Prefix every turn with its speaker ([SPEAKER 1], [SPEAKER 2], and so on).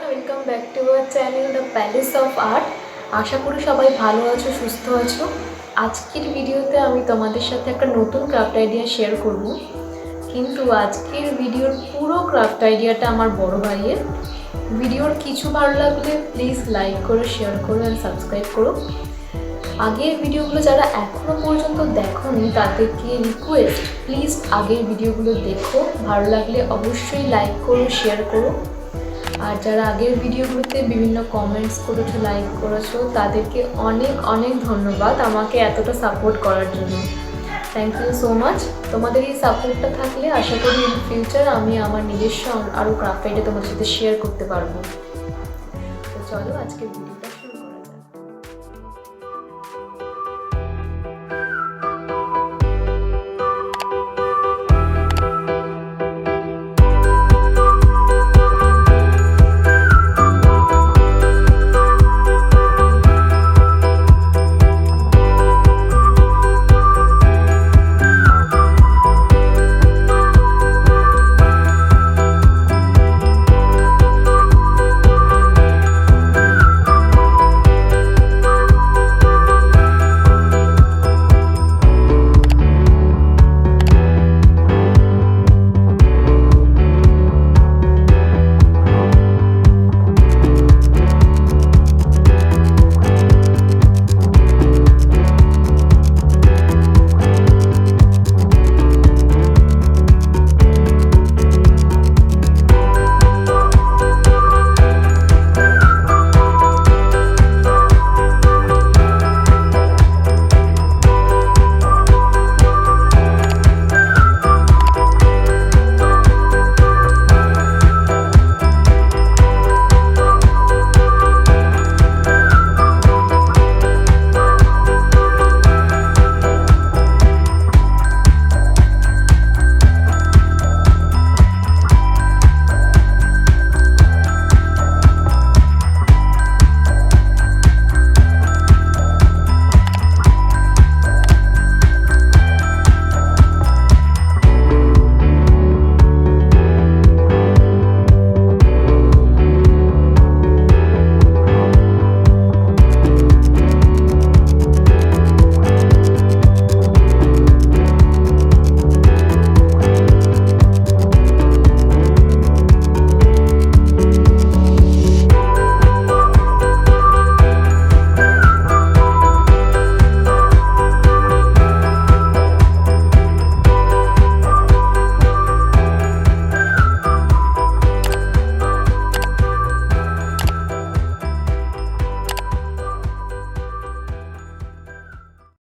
[SPEAKER 1] Welcome back to our channel the palace of art. আশা করি সবাই ভালো আছো, সুস্থ আছো। আজকের ভিডিওতে আমি তোমাদের সাথে একটা নতুন ক্রাফট আইডিয়া শেয়ার করব, কিন্তু আজকের ভিডিওর পুরো ক্রাফট আইডিয়াটা আমার বড় ভাইয়ের। ভিডিওর কিছু ভালো লাগলে প্লিজ লাইক করো, শেয়ার করো অ্যান্ড সাবস্ক্রাইব করো। আগের ভিডিওগুলো যারা এখনও পর্যন্ত দেখোনি তাদেরকে রিকোয়েস্ট, প্লিজ আগের ভিডিওগুলো দেখো। ভালো লাগলে অবশ্যই লাইক করো, শেয়ার করো। আর যারা আগের ভিডিওগুলোতে বিভিন্ন কমেন্টস করেছো, লাইক করেছো, তাদেরকে অনেক অনেক ধন্যবাদ আমাকে এতটা সাপোর্ট করার জন্য। Thank you so much. তোমাদের এই সাপোর্টটা থাকলে আশা করি ইন ফিউচার আমি আমার নিজস্ব আরও ক্রাফট আইডিয়া তোমাদের সাথে শেয়ার করতে পারবো। তো চলো আজকের ভিডিওটা